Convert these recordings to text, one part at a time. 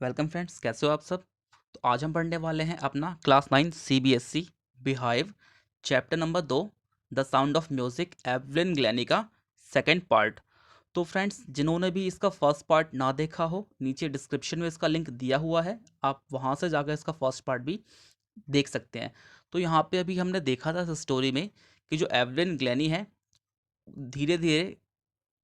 Welcome friends, कैसे हो आप सब। तो आज हम पढ़ने वाले हैं अपना class 9 CBSE Beehive chapter number 2 the Sound of Music Evelyn Glennie का सेकंड पार्ट। तो फ्रेंड्स, जिन्होंने भी इसका फर्स्ट पार्ट ना देखा हो, नीचे डिस्क्रिप्शन में इसका लिंक दिया हुआ है, आप वहाँ से जाकर इसका फर्स्ट पार्ट भी देख सकते हैं। तो यहाँ पे अभी हमने देखा था इस स्टोरी में कि जो एवलिन ग्लैनी है, धीरे धीरे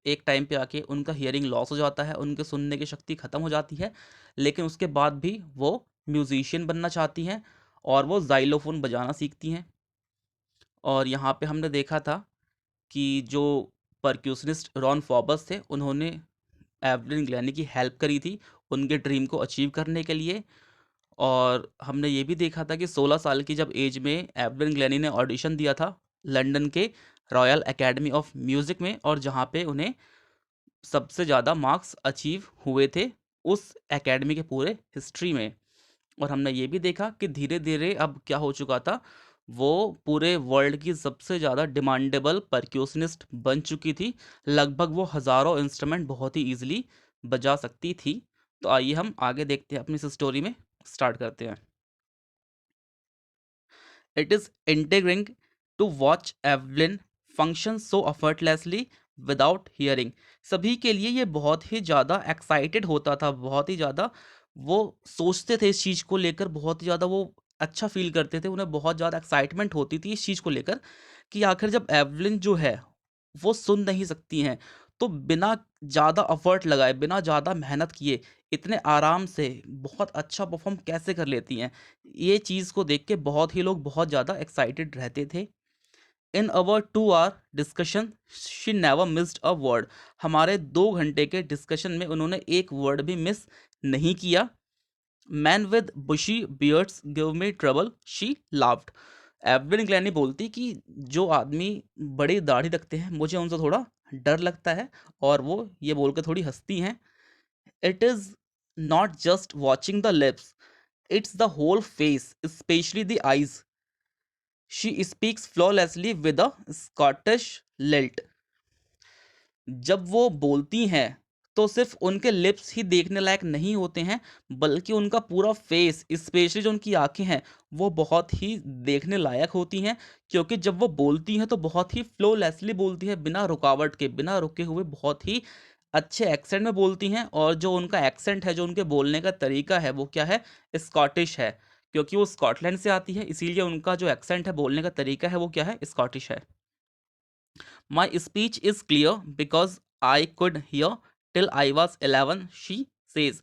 एक टाइम पे आके उनका हियरिंग लॉस हो जाता है, उनके सुनने की शक्ति ख़त्म हो जाती है। लेकिन उसके बाद भी वो म्यूजिशियन बनना चाहती हैं और वो जाइलोफोन बजाना सीखती हैं। और यहाँ पे हमने देखा था कि जो परक्यूशनिस्ट रॉन फॉबर्स थे, उन्होंने एवलिन ग्लैनी की हेल्प करी थी उनके ड्रीम को अचीव करने के लिए। और हमने ये भी देखा था कि 16 साल की जब एज में एवलिन ग्लैनी ने ऑडिशन दिया था लंदन के रॉयल एकेडमी ऑफ म्यूज़िक में, और जहाँ पे उन्हें सबसे ज़्यादा मार्क्स अचीव हुए थे उस एकेडमी के पूरे हिस्ट्री में। और हमने ये भी देखा कि धीरे धीरे अब क्या हो चुका था, वो पूरे वर्ल्ड की सबसे ज़्यादा डिमांडेबल परक्यूशनिस्ट बन चुकी थी। लगभग वो हज़ारों इंस्ट्रूमेंट बहुत ही ईजिली बजा सकती थी। तो आइए हम आगे देखते हैं, अपनी इस स्टोरी में स्टार्ट करते हैं। It is intriguing to watch Evelyn function so effortlessly without hearing। सभी के लिए ये बहुत ही ज़्यादा एक्साइटेड होता था, बहुत ही ज़्यादा वो सोचते थे इस चीज़ को लेकर, बहुत ही ज़्यादा वो अच्छा फील करते थे, उन्हें बहुत ज़्यादा एक्साइटमेंट होती थी इस चीज़ को लेकर कि आखिर जब एवलिन जो है वो सुन नहीं सकती हैं, तो बिना ज़्यादा एफर्ट लगाए, बिना ज़्यादा मेहनत किए, इतने आराम से बहुत अच्छा परफॉर्म कैसे कर लेती हैं। ये चीज़ को देख के बहुत ही लोग बहुत ज़्यादा एक्साइटेड रहते थे। In our 2 hour discussion she never missed a word. हमारे 2 घंटे के डिस्कशन में उन्होंने एक वर्ड भी मिस नहीं किया। Men with bushy beards give me trouble she laughed. Evelyn Glennie बोलती कि जो आदमी बड़ी दाढ़ी रखते हैं, मुझे उनसे थोड़ा डर लगता है, और वो ये बोलकर थोड़ी हंसती हैं। It is not just watching the lips, it's the whole face, especially the eyes. She speaks flawlessly with a Scottish lilt। जब वो बोलती हैं तो सिर्फ उनके लिप्स ही देखने लायक नहीं होते हैं, बल्कि उनका पूरा फेस, स्पेशली जो उनकी आंखें हैं, वो बहुत ही देखने लायक होती हैं। क्योंकि जब वो बोलती हैं तो बहुत ही फ्लोलेसली बोलती है, बिना रुकावट के, बिना रुके हुए बहुत ही अच्छे एक्सेंट में बोलती हैं। और जो उनका एक्सेंट है, जो उनके बोलने का तरीका है, वो क्या है, स्कॉटिश है। क्योंकि वो स्कॉटलैंड से आती है, इसीलिए उनका जो एक्सेंट है, बोलने का तरीका है, वो क्या है, स्कॉटिश है। My speech is clear because I could hear till I was 11, she says.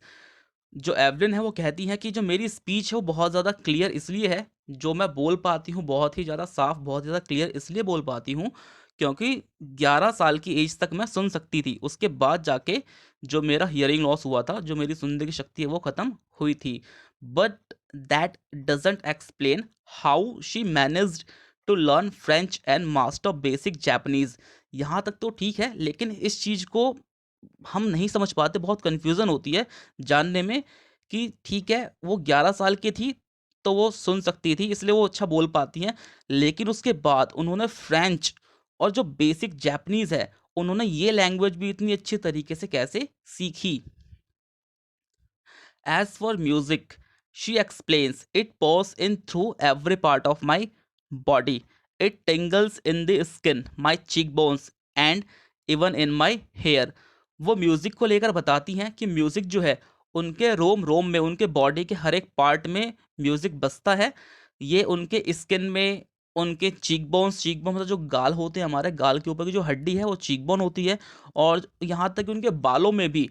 जो एवलिन है वो कहती है कि जो मेरी स्पीच है वो बहुत ज़्यादा क्लियर इसलिए है, जो मैं बोल पाती हूँ बहुत ही ज़्यादा साफ, बहुत ज़्यादा क्लियर इसलिए बोल पाती हूँ क्योंकि 11 साल की एज तक मैं सुन सकती थी। उसके बाद जाके जो मेरा हियरिंग लॉस हुआ था, जो मेरी सुनने की शक्ति है वो ख़त्म हुई थी। But that doesn't explain how she managed to learn French and master basic Japanese. यहाँ तक तो ठीक है, लेकिन इस चीज़ को हम नहीं समझ पाते, बहुत कन्फ्यूज़न होती है जानने में कि ठीक है, वो 11 साल की थी, तो वो सुन सकती थी, इसलिए वो अच्छा बोल पाती हैं। लेकिन उसके बाद उन्होंने फ्रेंच और जो बेसिक जैपनीज़ है, उन्होंने ये लैंग्वेज भी इतनी अच्छी तरीके से कैसे सीखी। As for music, she explains, it pours in through every part of my body. It tingles in the skin, my cheekbones and even in my hair। वो म्यूज़िक को लेकर बताती हैं कि म्यूज़िक जो है, उनके रोम रोम में, उनके बॉडी के हर एक पार्ट में म्यूज़िक बजता है। ये उनके स्किन में, उनके चीक बोन्स मतलब जो गाल होते हैं, हमारे गाल के ऊपर की जो हड्डी है वो चीक बोन होती है। और यहाँ तक कि उनके बालों में भी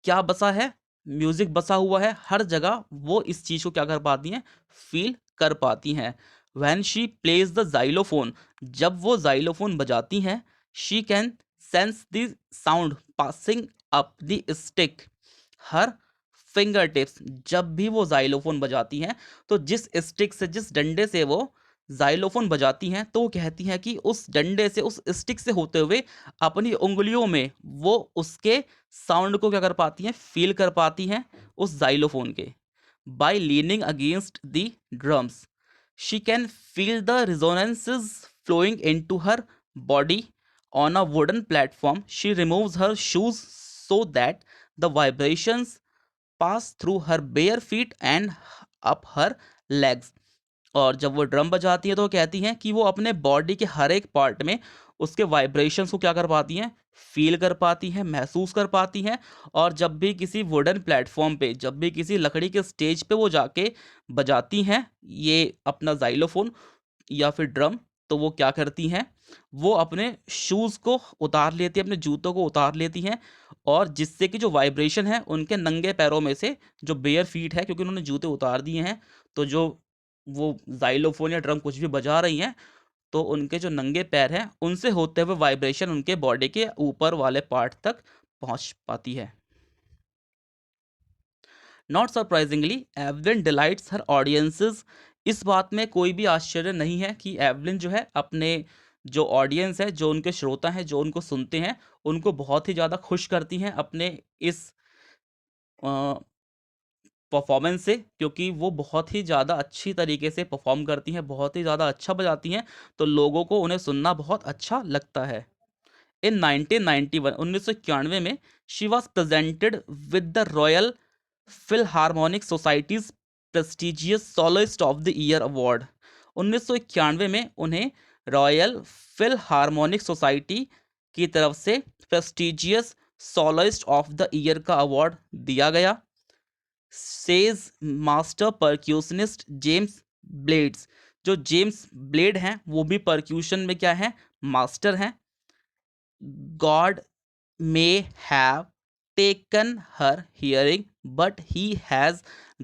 क्या बसा है, म्यूजिक बसा हुआ है। हर जगह वो इस चीज को क्या कर पाती हैं, फील कर पाती हैं। When she plays the xylophone, जब वो जाइलोफोन बजाती हैं, she can sense the sound passing up the stick her finger tips. जब भी वो जाइलोफोन बजाती हैं, तो जिस स्टिक से, जिस डंडे से वो जाइलोफोन बजाती हैं, तो वो कहती हैं कि उस डंडे से, उस स्टिक से होते हुए अपनी उंगलियों में वो उसके साउंड को क्या कर पाती हैं, फील कर पाती हैं, उस जाइलोफोन के। By leaning against the drums she can feel the resonances flowing into her body. On a wooden platform she removes her shoes so that the vibrations pass through her bare feet and up her legs. और जब वो drum बजाती है तो कहती हैं कि वो अपने बॉडी के हर एक पार्ट में उसके वाइब्रेशंस को क्या कर पाती हैं, फील कर पाती हैं, महसूस कर पाती हैं। और जब भी किसी वुडन प्लेटफॉर्म पे, जब भी किसी लकड़ी के स्टेज पे वो जाके बजाती हैं ये अपना जाइलोफोन या फिर ड्रम, तो वो क्या करती हैं, वो अपने शूज़ को उतार लेती हैं, अपने जूतों को उतार लेती हैं। और जिससे कि जो वाइब्रेशन है उनके नंगे पैरों में से, जो बेयर फीट है क्योंकि उन्होंने जूते उतार दिए हैं, तो जो वो जाइलोफोन या ड्रम कुछ भी बजा रही हैं, तो उनके जो नंगे पैर हैं उनसे होते हुए वाइब्रेशन उनके बॉडी के ऊपर वाले पार्ट तक पहुंच पाती है। Not surprisingly Evelyn delights her audiences. इस बात में कोई भी आश्चर्य नहीं है कि एवलिन जो है अपने जो ऑडियंस है, जो उनके श्रोता हैं, जो उनको सुनते हैं, उनको बहुत ही ज़्यादा खुश करती हैं अपने इस परफॉर्मेंस से, क्योंकि वो बहुत ही ज़्यादा अच्छी तरीके से परफॉर्म करती हैं, बहुत ही ज़्यादा अच्छा बजाती हैं, तो लोगों को उन्हें सुनना बहुत अच्छा लगता है। इन 1991 1991 में she was presented with the Royal Philharmonic Society's prestigious soloist of the year award. 1991 में उन्हें रॉयल फिलहार्मोनिक सोसाइटी की तरफ से prestigious soloist of the year का अवार्ड दिया गया। Says master percussionist James Blades. जो जेम्स ब्लेड हैं वो भी परक्यूशन में क्या है, मास्टर हैं। God may have taken her hearing, but he has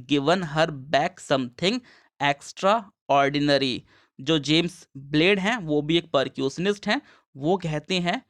given her back something extraordinary। जो जेम्स ब्लेड हैं वो भी एक परक्यूशनिस्ट हैं। वो कहते हैं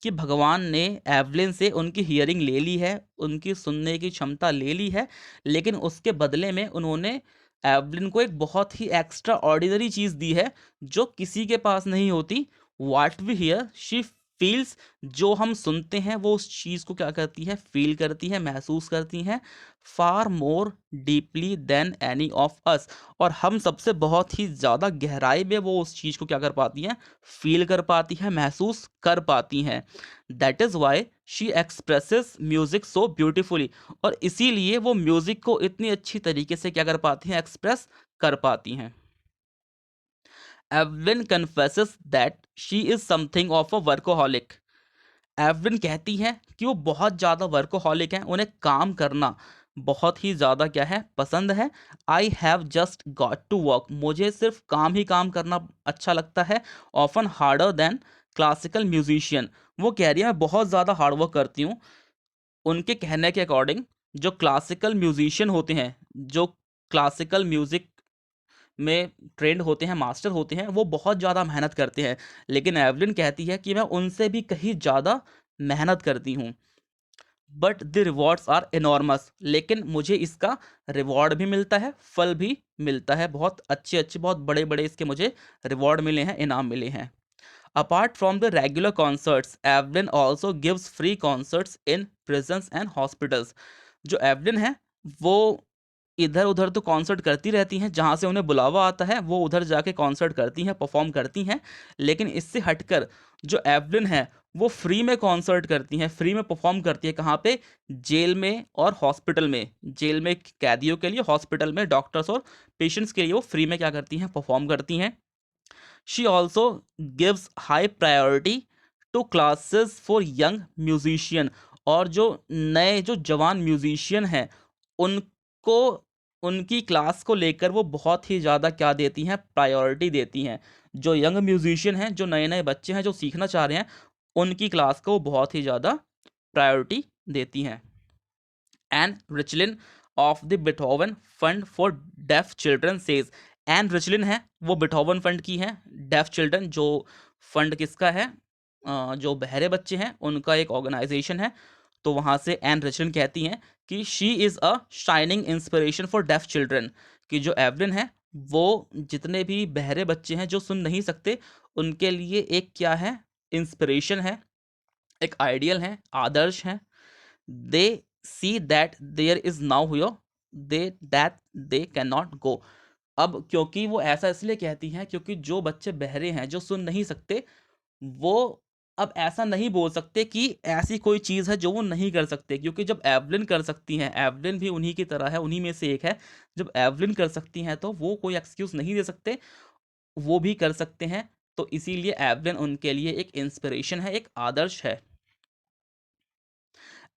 कि भगवान ने एवलिन से उनकी हियरिंग ले ली है, उनकी सुनने की क्षमता ले ली है, लेकिन उसके बदले में उन्होंने एवलिन को एक बहुत ही एक्स्ट्रा ऑर्डिनरी चीज़ दी है जो किसी के पास नहीं होती। What we hear she feels. जो हम सुनते हैं वो उस चीज़ को क्या करती है, फील करती है, महसूस करती हैं, far more deeply than any of us. और हम सबसे बहुत ही ज़्यादा गहराई में वो उस चीज़ को क्या कर पाती हैं, फील कर पाती हैं, महसूस कर पाती हैं। That is why she expresses music so beautifully. और इसीलिए वो म्यूज़िक को इतनी अच्छी तरीके से क्या कर पाती हैं, एक्सप्रेस कर पाती हैं। Evelyn confesses that she is something of a workaholic. Evelyn कहती हैं कि वो बहुत ज़्यादा वर्कोहॉलिक हैं, उन्हें काम करना बहुत ही ज़्यादा क्या है, पसंद है। I have just got to work. मुझे सिर्फ काम ही काम करना अच्छा लगता है। Often harder than classical musician. वो कह रही है मैं बहुत ज़्यादा हार्ड वर्क करती हूँ। उनके कहने के अकॉर्डिंग जो क्लासिकल म्यूजिशियन होते हैं, जो क्लासिकल म्यूज़िक में ट्रेंड होते हैं, मास्टर होते हैं, वो बहुत ज़्यादा मेहनत करते हैं। लेकिन एवलिन कहती है कि मैं उनसे भी कहीं ज़्यादा मेहनत करती हूँ। But the rewards are enormous. लेकिन मुझे इसका रिवॉर्ड भी मिलता है, फल भी मिलता है। बहुत अच्छे अच्छे, बहुत बड़े बड़े इसके मुझे रिवॉर्ड मिले हैं, इनाम मिले हैं। Apart from the regular concerts Evelyn also gives free concerts in prisons and hospitals. जो एवलिन है वो इधर उधर तो कॉन्सर्ट करती रहती हैं, जहाँ से उन्हें बुलावा आता है वो उधर जाके कॉन्सर्ट करती हैं, परफॉर्म करती हैं। लेकिन इससे हटकर जो एवलिन है वो फ्री में कॉन्सर्ट करती हैं, फ्री में परफॉर्म करती है। कहाँ पे, जेल में और हॉस्पिटल में। जेल में कैदियों के लिए, हॉस्पिटल में डॉक्टर्स और पेशेंट्स के लिए वो फ्री में क्या करती हैं, परफॉर्म करती हैं। She also gives high priority to classes for young musician. और जो नए, जो जवान म्यूजिशियन हैं उनको, उनकी क्लास को लेकर वो बहुत ही ज़्यादा क्या देती हैं, प्रायोरिटी देती हैं। जो यंग म्यूजिशियन हैं, जो नए नए बच्चे हैं जो सीखना चाह रहे हैं, उनकी क्लास को वो बहुत ही ज़्यादा प्रायोरिटी देती हैं। Ann Richlin of the Beethoven Fund for Deaf Children says. Ann Richlin है वो बिटहोवन फंड की है। डेफ चिल्ड्रन जो फंड किसका है, जो बहरे बच्चे हैं उनका एक ऑर्गेनाइजेशन है। तो वहाँ से एन रिचलिन कहती हैं कि she is a shining inspiration for Deaf children. कि जो एवलिन है वो जितने भी बहरे बच्चे हैं जो सुन नहीं सकते, उनके लिए एक क्या है, इंस्पिरेशन है, एक आइडियल है, आदर्श है। They see that there is nowhere they that they can not go. अब क्योंकि वो ऐसा इसलिए कहती हैं क्योंकि जो बच्चे बहरे हैं, जो सुन नहीं सकते, वो अब ऐसा नहीं बोल सकते कि ऐसी कोई चीज़ है जो वो नहीं कर सकते, क्योंकि जब एवलिन कर सकती हैं, एवलिन भी उन्हीं की तरह है, उन्हीं में से एक है। जब एवलिन कर सकती हैं तो वो कोई एक्सक्यूज़ नहीं दे सकते, वो भी कर सकते हैं। तो इसीलिए एवलिन उनके लिए एक इंस्पिरेशन है, एक आदर्श है।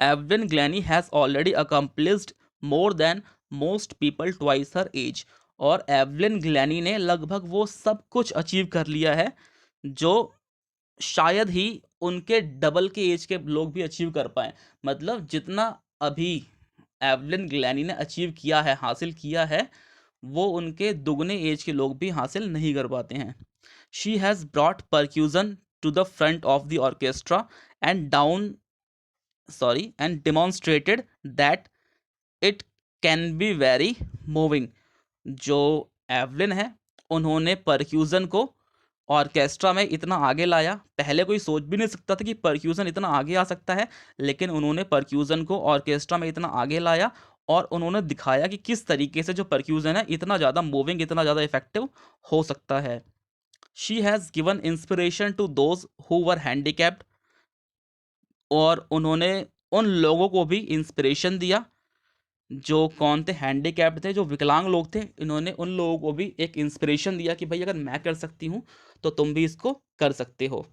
Evelyn Glennie has already accomplished more than most people twice her age. और एवलिन ग्लैनी ने लगभग वो सब कुछ अचीव कर लिया है जो शायद ही उनके डबल के एज के लोग भी अचीव कर पाए। मतलब जितना अभी एवलिन ग्लैनी ने अचीव किया है, हासिल किया है, वो उनके दुगने एज के लोग भी हासिल नहीं कर पाते हैं। She has brought percussion to the front of the orchestra and down and demonstrated that it can be very moving. जो एवलिन है, उन्होंने परक्यूजन को ऑर्केस्ट्रा में इतना आगे लाया। पहले कोई सोच भी नहीं सकता था कि परक्यूजन इतना आगे आ सकता है, लेकिन उन्होंने परक्यूजन को ऑर्केस्ट्रा में इतना आगे लाया और उन्होंने दिखाया कि किस तरीके से जो परक्यूजन है इतना ज़्यादा मूविंग, इतना ज़्यादा इफेक्टिव हो सकता है। She has given inspiration to those who were handicapped. और उन्होंने उन लोगों को भी इंस्पिरेशन दिया जो कौन थे, हैंडीकैप्ड थे, जो विकलांग लोग थे। इन्होंने उन लोगों को भी एक इंस्पिरेशन दिया कि भाई अगर मैं कर सकती हूँ तो तुम भी इसको कर सकते हो।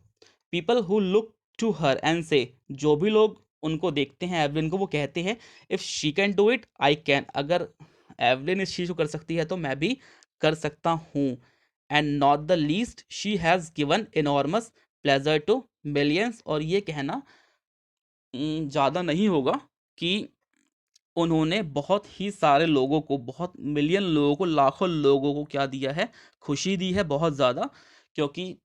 People who look to her and say, जो भी लोग उनको देखते हैं एवलिन को, वो कहते हैं if she can do it I can. अगर एवलिन इस चीज़ को कर सकती है तो मैं भी कर सकता हूँ। And not the least she has given enormous pleasure to millions. और ये कहना ज़्यादा नहीं होगा कि उन्होंने बहुत ही सारे लोगों को, बहुत मिलियन लोगों को, लाखों लोगों को क्या दिया है, खुशी दी है बहुत ज़्यादा। क्योंकि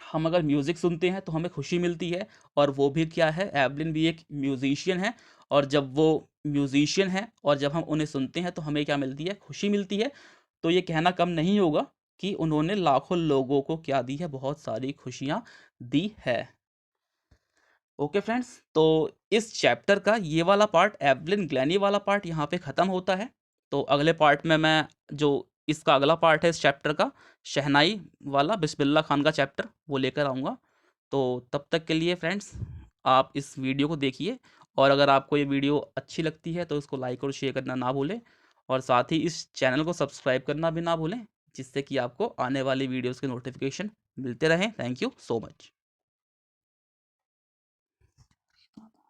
हम अगर म्यूज़िक सुनते हैं तो हमें खुशी मिलती है, और वो भी क्या है, एवलिन भी एक म्यूज़िशियन है। और जब वो म्यूज़िशियन है और जब हम उन्हें सुनते हैं तो हमें क्या मिलती है, खुशी मिलती है। तो ये कहना कम नहीं होगा कि उन्होंने लाखों लोगों को क्या दी है, बहुत सारी खुशियाँ दी है। ओके फ्रेंड्स, तो इस चैप्टर का ये वाला पार्ट, एवलिन ग्लैनी वाला पार्ट, यहाँ पे ख़त्म होता है। तो अगले पार्ट में मैं जो इसका अगला पार्ट है इस चैप्टर का, शहनाई वाला, बिस्मिल्लाह खान का चैप्टर, वो लेकर आऊँगा। तो तब तक के लिए फ्रेंड्स, आप इस वीडियो को देखिए, और अगर आपको ये वीडियो अच्छी लगती है तो इसको लाइक और शेयर करना ना भूलें, और साथ ही इस चैनल को सब्सक्राइब करना भी ना भूलें, जिससे कि आपको आने वाली वीडियोज़ के नोटिफिकेशन मिलते रहें। Thank you so much.